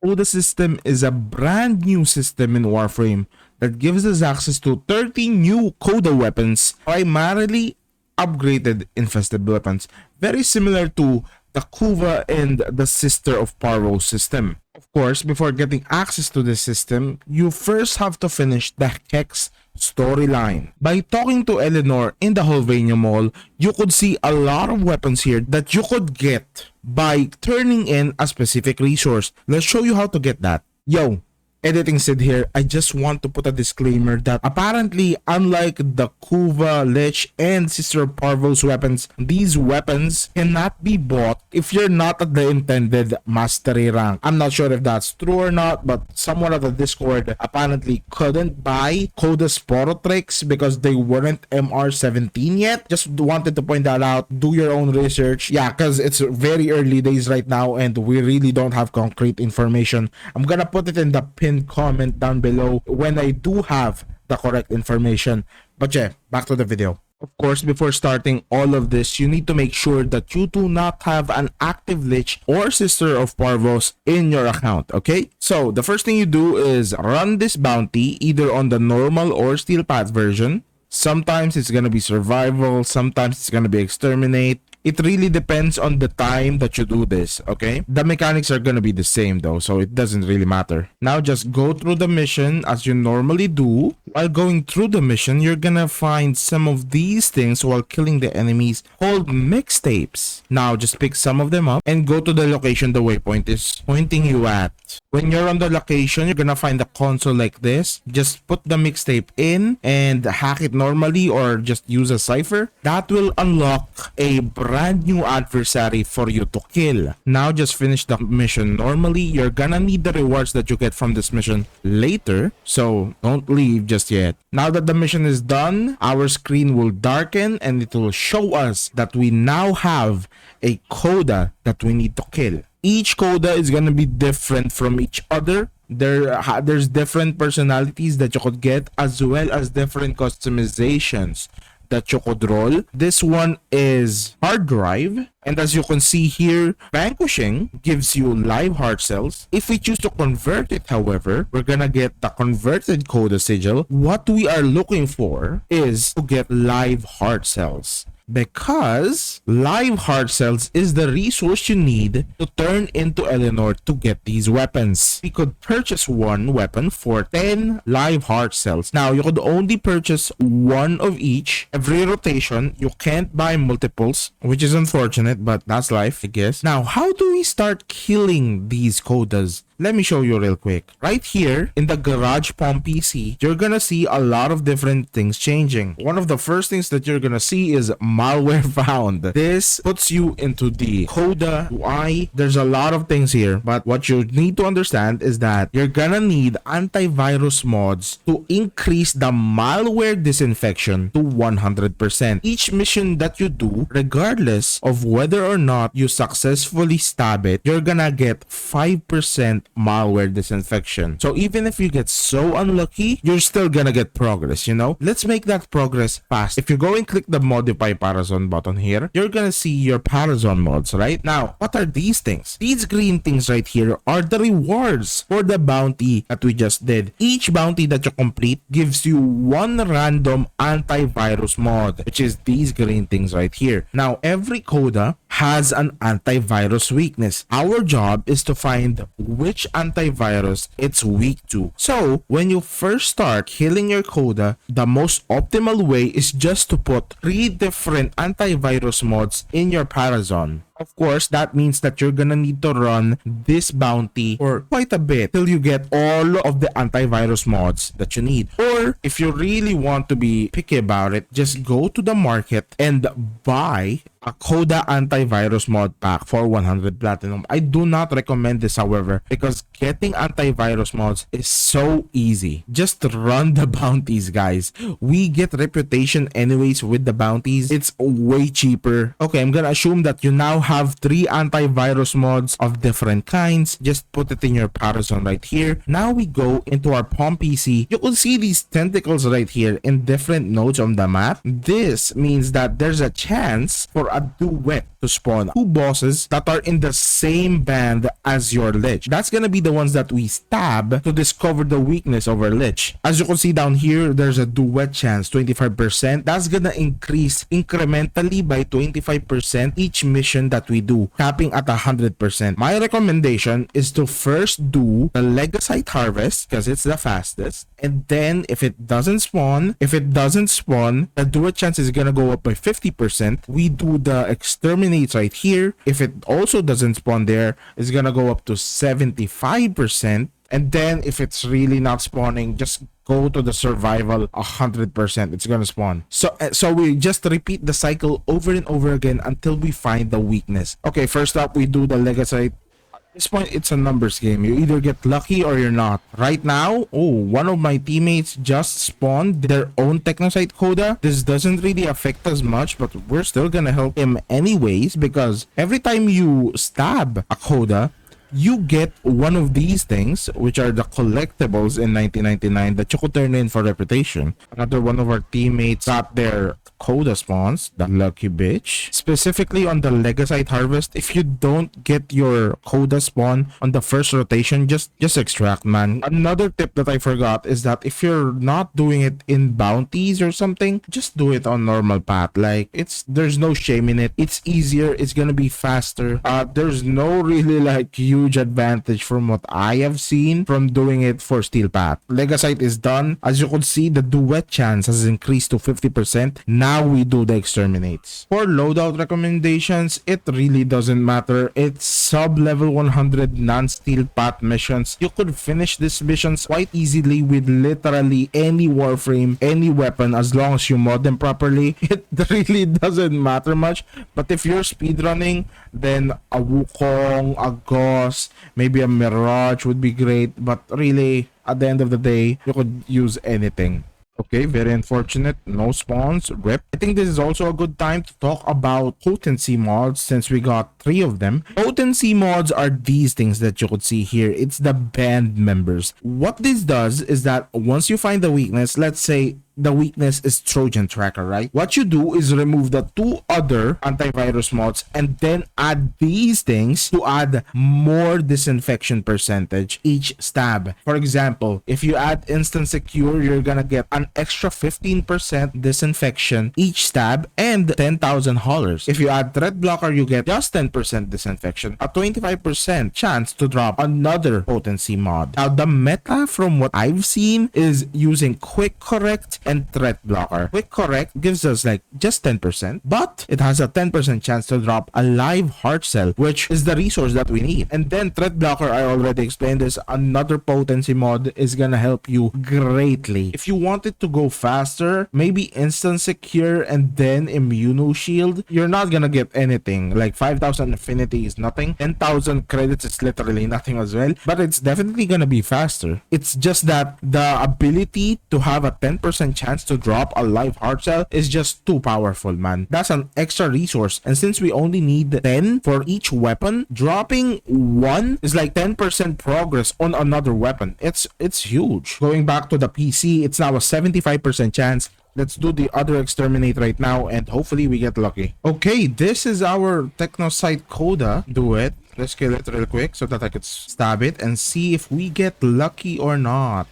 Coda system is a brand new system in Warframe that gives us access to 30 new Coda weapons, primarily upgraded infested weapons, very similar to the Kuva and the Sister of Parvo system. Of course, before getting access to this system, you first have to finish the Hex storyline. By talking to Eleanor in the Holvania Mall, you could see a lot of weapons here that you could get by turning in a specific resource. Let's show you how to get that. Yo, Editing Sid here. I just want to put a disclaimer that apparently, unlike the Kuva, Lich, and Sister of Parvo's weapons, these weapons cannot be bought if you're not at the intended mastery rank. I'm not sure if that's true or not, but someone at the Discord apparently couldn't buy Coda's PROTOFRAME because they weren't MR17 yet. Just wanted to point that out. Do your own research. Yeah, because it's very early days right now and we really don't have concrete information. I'm gonna put it in the pinned comment down below when I do have the correct information. But yeah, back to the video. Of course, before starting all of this, you need to make sure that you do not have an active Lich or Sister of Parvos in your account, okay? So, the first thing you do is run this bounty either on the normal or steel path version. Sometimes it's gonna be survival, sometimes it's gonna be exterminate. It really depends on the time that you do this, okay? The mechanics are gonna be the same though, so it doesn't really matter. Now just go through the mission as you normally do. While going through the mission, you're gonna find some of these things while killing the enemies called mixtapes. Now just pick some of them up and go to the location the waypoint is pointing you at. When you're on the location, you're gonna find a console like this. Just put the mixtape in and hack it normally or just use a cipher. That will unlock a brand new adversary for you to kill. Now just finish the mission normally. You're gonna need the rewards that you get from this mission later, so don't leave just yet. Now that the mission is done, our screen will darken and it will show us that we now have a Coda that we need to kill. Each Coda is gonna be different from each other. There's different personalities that you could get as well as different customizations that you could roll. This one is hard drive, and as you can see here, vanquishing gives you live heart cells. If we choose to convert it, however, we're gonna get the converted Coda sigil. What we are looking for is to get live heart cells, because live heart cells is the resource you need to turn into Eleanor to get these weapons. We could purchase one weapon for 10 live heart cells. Now, you could only purchase one of each every rotation. You can't buy multiples, which is unfortunate, but that's life, I guess. Now, how do we start killing these Codas? Let me show you real quick. Right here in the Garage Palm PC, you're gonna see a lot of different things changing. One of the first things that you're gonna see is malware found. This puts you into the Coda UI. There's a lot of things here, but what you need to understand is that you're gonna need antivirus mods to increase the malware disinfection to 100%. Each mission that you do, regardless of whether or not you successfully stab it, you're gonna get 5% malware disinfection. So even if you get so unlucky, you're still gonna get progress, you know? Let's make that progress fast. If you go and click the modify Parazon button here, you're gonna see your Parazon mods, right? Now, what are these things? These green things right here are the rewards for the bounty that we just did. Each bounty that you complete gives you one random antivirus mod, which is these green things right here. Now, every Coda has an antivirus weakness. Our job is to find which antivirus it's weak to. So, when you first start killing your Coda, the most optimal way is just to put 3 different antivirus mods in your Parazon. Of course, that means that you're gonna need to run this bounty for quite a bit till you get all of the antivirus mods that you need. Or if you really want to be picky about it, just go to the market and buy a Coda antivirus mod pack for 100 platinum. I do not recommend this, however, because getting antivirus mods is so easy. Just run the bounties, guys. We get reputation anyways with the bounties. It's way cheaper. Okay, I'm gonna assume that you now have 3 antivirus mods of different kinds. Just put it in your Parasol right here. Now we go into our Palm PC. You can see these tentacles right here in different nodes on the map. This means that there's a chance for a duet to spawn 2 bosses that are in the same band as your lich. That's gonna be the ones that we stab to discover the weakness of our lich. As you can see down here, there's a duet chance, 25%. That's gonna increase incrementally by 25% each mission that we do, capping at 100%. My recommendation is to first do the Legasite Harvest because it's the fastest, and then if it doesn't spawn, the duet chance is gonna go up by 50%. We do the Exterminates right here. If it also doesn't spawn there, it's gonna go up to 75%. And then if it's really not spawning, just go to the survival 100%. It's gonna spawn. So we just repeat the cycle over and over again until we find the weakness. Okay, first up we do the Legasite. At this point, it's a numbers game. You either get lucky or you're not. Right now, one of my teammates just spawned their own Technosite Coda. This doesn't really affect us much, but we're still gonna help him anyways, because every time you stab a Coda, you get one of these things, which are the collectibles in 1999 that you could turn in for reputation. Another one of our teammates got their Coda spawns, the lucky bitch. Specifically on the Legasite Harvest, if you don't get your Coda spawn on the first rotation, just extract, man. Another tip that I forgot is that if you're not doing it in bounties or something, just do it on normal path. Like, there's no shame in it. It's easier, it's gonna be faster. There's no really like huge advantage from what I have seen from doing it for steel path. Legasite is done. As you can see, the duet chance has increased to 50%. Now we do the Exterminates. For loadout recommendations, it really doesn't matter. It's sub-level 100 non-steel path missions. You could finish these missions quite easily with literally any Warframe, any weapon, as long as you mod them properly. It really doesn't matter much. But if you're speedrunning, then a Wukong, a Gauss, maybe a Mirage would be great. But really, at the end of the day, you could use anything. Okay, very unfortunate. No spawns. Rip. I think this is also a good time to talk about potency mods, since we got 3 of them. Potency mods are these things that you could see here. It's the band members. What this does is that once you find the weakness, let's say the weakness is Trojan Tracker, right? What you do is remove the 2 other antivirus mods and then add these things to add more disinfection percentage each stab. For example, if you add Instant Secure, you're gonna get an extra 15% disinfection each stab and $10,000. If you add Threat Blocker, you get just 10% disinfection, a 25% chance to drop another potency mod. Now, the meta from what I've seen is using Quick Correct and Threat Blocker. Quick Correct gives us like just 10%, but it has a 10% chance to drop a live heart cell, which is the resource that we need. And then Threat Blocker, I already explained this, another potency mod is gonna help you greatly. If you want it to go faster, maybe Instant Secure and then Immuno Shield, you're not gonna get anything. Like 5,000 affinity is nothing, 10,000 credits is literally nothing as well, but it's definitely gonna be faster. It's just that the ability to have a 10% chance to drop a live heart cell is just too powerful, man. That's an extra resource, and since we only need 10 for each weapon, dropping 1 is like 10% progress on another weapon. It's huge. Going back to the PC, it's now a 75% chance. Let's do the other Exterminate right now, and hopefully we get lucky. Okay, this is our Technosite Coda. Do it. Let's kill it real quick so that I could stab it and see if we get lucky or not.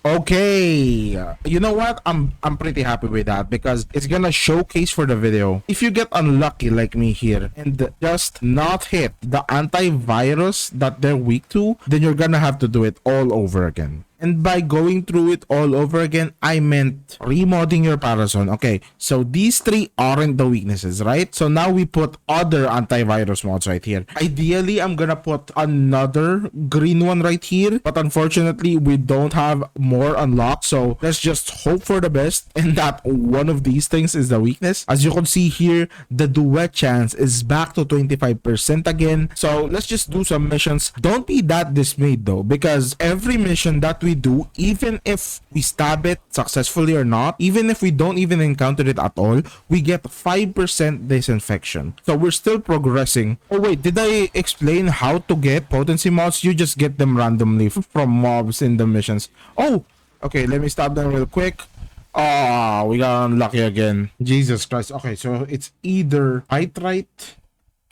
Okay, you know what? I'm pretty happy with that because it's gonna showcase for the video. If you get unlucky like me here and just not hit the antivirus that they're weak to, then you're gonna have to do it all over again. And by going through it all over again, I meant remodding your Parasol. Okay, so these 3 aren't the weaknesses, right? So now we put other antivirus mods right here. Ideally, I'm gonna put another green one right here, but unfortunately, we don't have more unlocked. So let's just hope for the best and that one of these things is the weakness. As you can see here, the duet chance is back to 25% again. So let's just do some missions. Don't be that dismayed though, because every mission that we we do, even if we stab it successfully or not, even if we don't even encounter it at all, we get 5% disinfection. So we're still progressing. Oh wait, did I explain how to get potency mods? You just get them randomly from mobs in the missions. Oh, okay, let me stab them real quick. Ah, we got unlucky again. Jesus Christ. Okay, so it's either Hydrate,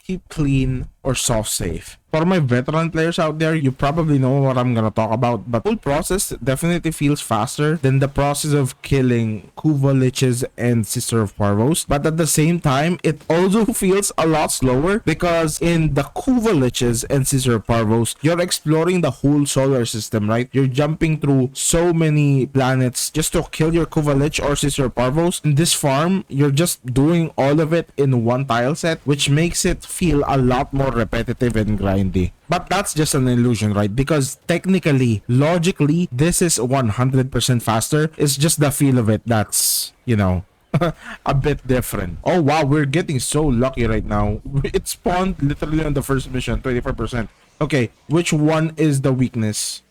Keep Clean, or Soft Save. For my veteran players out there, you probably know what I'm gonna talk about, but the whole process definitely feels faster than the process of killing Kuva liches and Sister of Parvos. But at the same time, it also feels a lot slower because in the Kuva liches and Sister of Parvos, you're exploring the whole solar system, right? You're jumping through so many planets just to kill your Kuva lich or Sister of Parvos. In this farm, you're just doing all of it in one tile set, which makes it feel a lot more repetitive and grindy. But that's just an illusion, right? Because technically, logically, this is 100% faster. It's just the feel of it that's, you know, a bit different. Oh wow, we're getting so lucky right now. It spawned literally on the first mission, 24%. Okay, which one is the weakness?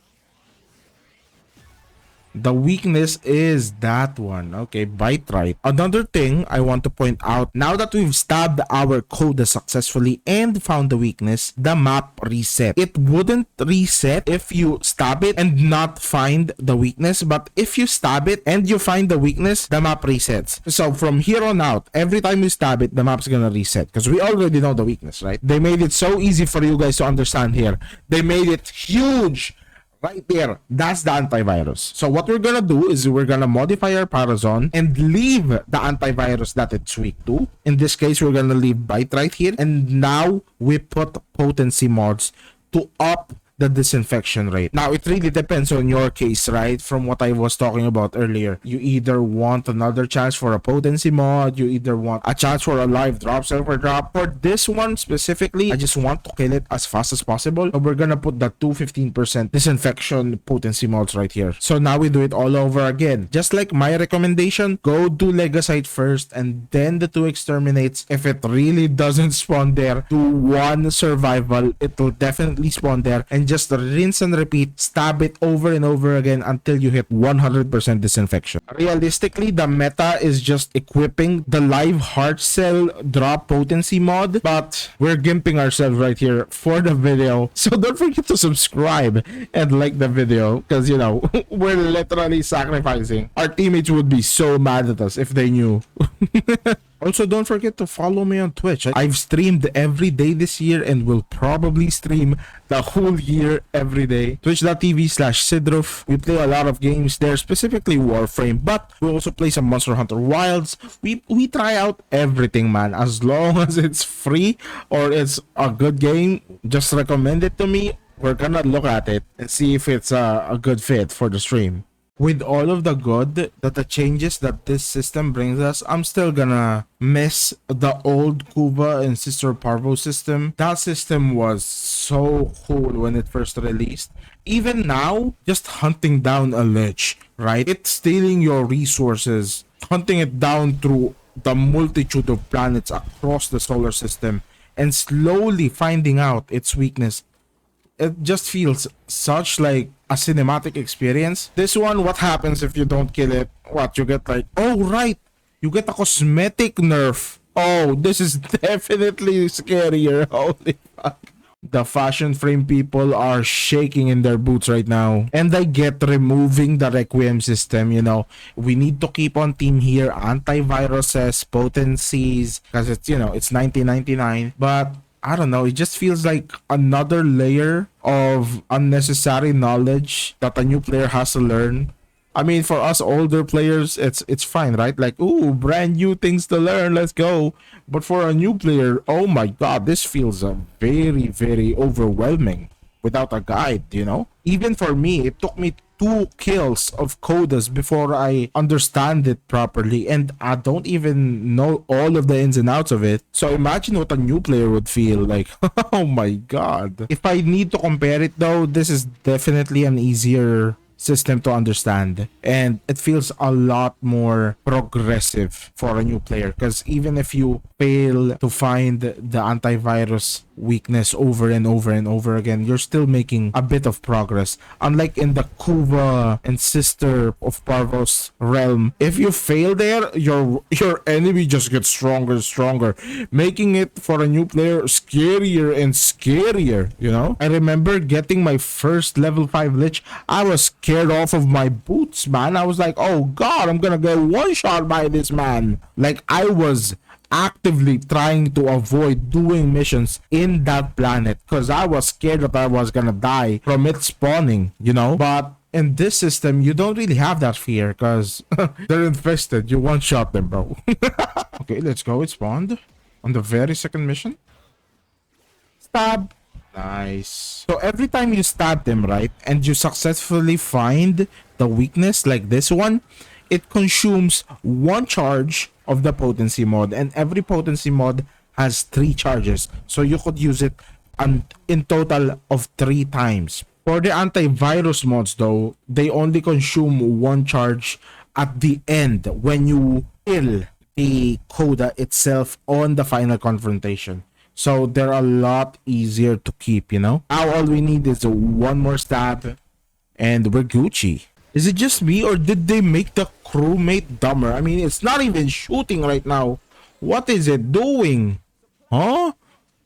The weakness is that one. Okay, bite right. Another thing I want to point out, now that we've stabbed our Coda successfully and found the weakness, the map reset. It wouldn't reset if you stab it and not find the weakness, but if you stab it and you find the weakness, the map resets. So from here on out, every time you stab it, the map's gonna reset because we already know the weakness, right? They made it so easy for you guys to understand here. They made it huge. Right there, that's the antivirus. So what we're gonna do is we're gonna modify our Parazon and leave the antivirus that it's weak to. In this case, we're gonna leave Bite right here. And now we put potency mods to up the disinfection rate. Now, it really depends on your case, right? From what I was talking about earlier. You either want another chance for a potency mod, you either want a chance for a live drop, silver drop. For this one specifically, I just want to kill it as fast as possible. So we're gonna put the 215% disinfection potency mods right here. So now we do it all over again. Just like my recommendation, go do Legacite first and then the 2 exterminates. If it really doesn't spawn there, do 1 survival. It will definitely spawn there. And just rinse and repeat, stab it over and over again until you hit 100% disinfection. Realistically, the meta is just equipping the live heart cell drop potency mod, but we're gimping ourselves right here for the video. So don't forget to subscribe and like the video because, you know, we're literally sacrificing. Our teammates would be so mad at us if they knew. Also, don't forget to follow me on Twitch. I've streamed every day this year and will probably stream the whole year every day. Twitch.tv/Sidrouf. We play a lot of games there, specifically Warframe, but we also play some Monster Hunter Wilds. We try out everything, man. As long as it's free or it's a good game, just recommend it to me. We're gonna look at it and see if it's a good fit for the stream. With all of the good that the changes that this system brings us, I'm still gonna miss the old Kuva and Sister Parvo system. That system was so cool when it first released. Even now, just hunting down a lich, right? It's stealing your resources, hunting it down through the multitude of planets across the solar system, and slowly finding out its weakness. It just feels such like a cinematic experience. This one, what happens if you don't kill it? What, you get like, oh right, you get a cosmetic nerf. Oh, this is definitely scarier. Holy fuck. The fashion frame people are shaking in their boots right now. And I get removing the Requiem system, you know. We need to keep on team here. Antiviruses, potencies, because it's, you know, it's 1999. But I don't know, it just feels like another layer of unnecessary knowledge that a new player has to learn. I mean, for us older players, it's fine, right? Like, ooh, brand new things to learn, let's go. But for a new player, oh my god, this feels very, very overwhelming without a guide, you know? Even for me, it took me 2 kills of Codas before I understand it properly, and I don't even know all of the ins and outs of it. So imagine what a new player would feel like. Oh my god. If I need to compare it though, this is definitely an easier system to understand, and it feels a lot more progressive for a new player, because even if you fail to find the antivirus weakness over and over and over again, you're still making a bit of progress. Unlike in the Kuva and Sister of Parvos realm, if you fail there, your enemy just gets stronger and stronger, making it for a new player scarier and scarier, you know? I remember getting my first level 5 lich. I was scared off of my boots, man. I was like, oh god, I'm gonna get one shot by this man. Like, I was actively trying to avoid doing missions in that planet because I was scared that I was gonna die from it spawning, you know? But in this system, you don't really have that fear because they're infested. You one-shot them, bro. Okay, let's go. It spawned on the very second mission. Stab. Nice. So every time you stab them, right, and you successfully find the weakness like this one, it consumes one charge of the potency mod, and every potency mod has 3 charges, so you could use it in total of 3 times. For the antivirus mods though, they only consume 1 charge at the end when you kill the Coda itself on the final confrontation. So they're a lot easier to keep, you know? Now all we need is one more stab and we're Gucci. Is it just me or did they make the crewmate dumber? I mean, it's not even shooting right now. What is it doing? Huh?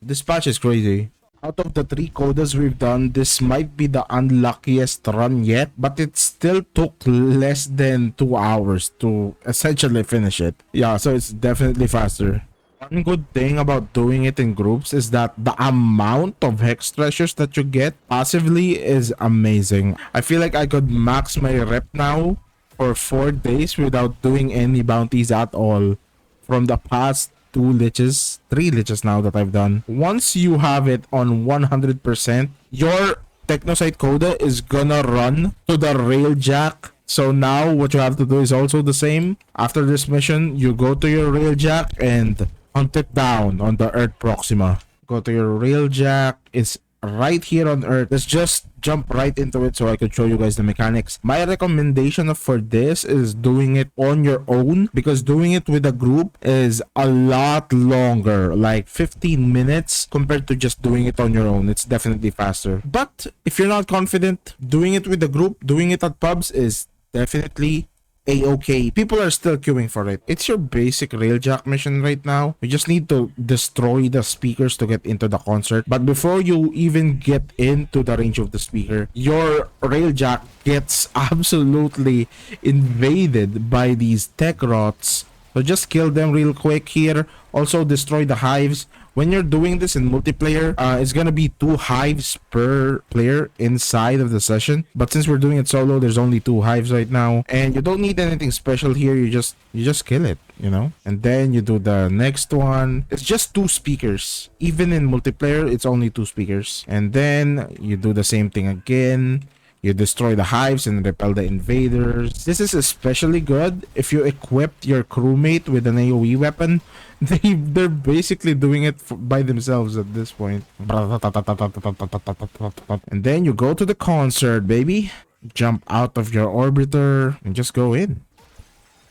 This patch is crazy. Out of the 3 Codas we've done, this might be the unluckiest run yet, but it still took less than 2 hours to essentially finish it. Yeah, so it's definitely faster. One good thing about doing it in groups is that the amount of hex treasures that you get passively is amazing. I feel like I could max my rep now for 4 days without doing any bounties at all from the past 2 liches, 3 liches now that I've done. Once you have it on 100%, your Technosite Coda is gonna run to the railjack. So now what you have to do is also the same. After this mission, you go to your railjack and hunt it down on the Earth Proxima. Go to your railjack. It's right here on Earth. Let's just jump right into it so I could show you guys the mechanics. My recommendation for this is doing it on your own, because doing it with a group is a lot longer, like 15 minutes compared to just doing it on your own. It's definitely faster. But if you're not confident, doing it with a group, doing it at pubs is definitely a-okay. People are still queuing for it. It's your basic railjack mission right now. You just need to destroy the speakers to get into the concert. But before you even get into the range of the speaker, your railjack gets absolutely invaded by these tech rots. So just kill them real quick here. Also destroy the hives. When you're doing this in multiplayer, it's gonna be 2 hives per player inside of the session. But since we're doing it solo, there's only 2 hives right now, and you don't need anything special here. You just kill it, you know. And then you do the next one. It's just 2 speakers. Even in multiplayer, it's only 2 speakers. And then you do the same thing again. You destroy the hives and repel the invaders. This is especially good if you equip your crewmate with an AoE weapon. They're basically doing it by themselves at this point. And then you go to the concert, baby. Jump out of your orbiter and just go in.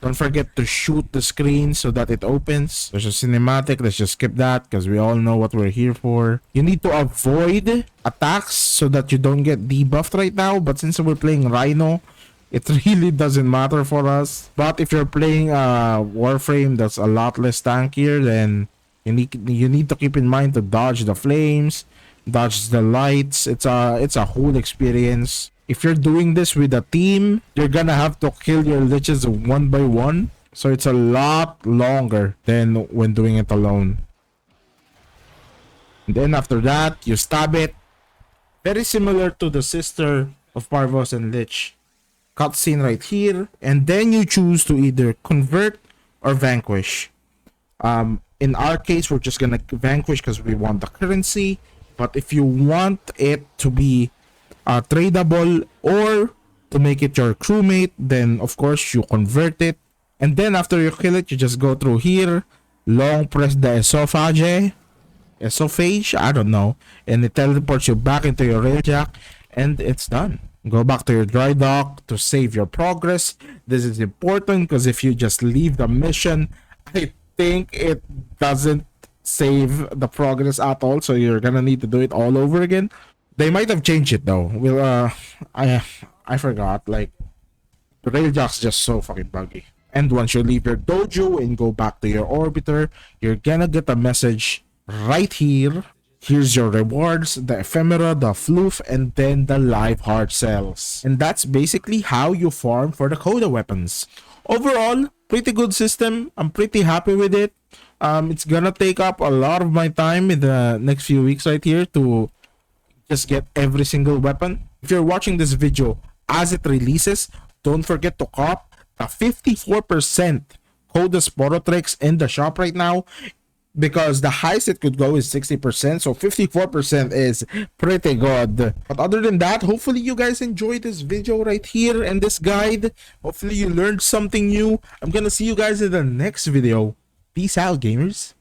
Don't forget to shoot the screen so that it opens. There's a cinematic. Let's just skip that because we all know what we're here for. You need to avoid attacks so that you don't get debuffed right now. But since we're playing Rhino, it really doesn't matter for us. But if you're playing Warframe that's a lot less tankier, then you need to keep in mind to dodge the flames, dodge the lights. It's a whole experience. If you're doing this with a team, you're gonna have to kill your liches 1 by 1. So it's a lot longer than when doing it alone. And then after that, you stab it. Very similar to the Sister of Parvos and Lich. Cutscene right here. And then you choose to either convert or vanquish. In our case, we're just gonna vanquish because we want the currency. But if you want it to be tradable or to make it your crewmate, then of course you convert it. And then after you kill it, you just go through here, long press the esophage, I don't know, and it teleports you back into your railjack, and it's done. Go back to your dry dock to save your progress. This is important because if you just leave the mission, I think it doesn't save the progress at all, so you're gonna need to do it all over again. They might have changed it though. Well, I forgot. Like, the railjack's just so fucking buggy. And once you leave your dojo and go back to your orbiter, you're gonna get a message right here. Here's your rewards, the ephemera, the floof, and then the live heart cells. And that's basically how you farm for the Coda weapons. Overall, pretty good system. I'm pretty happy with it. It's gonna take up a lot of my time in the next few weeks right here to just get every single weapon. If you're watching this video as it releases, don't forget to cop the 54% Coda's Prototrix in the shop right now, because the highest it could go is 60%, so 54% is pretty good. But other than that, hopefully you guys enjoyed this video right here and this guide. Hopefully you learned something new. I'm gonna see you guys in the next video. Peace out, gamers.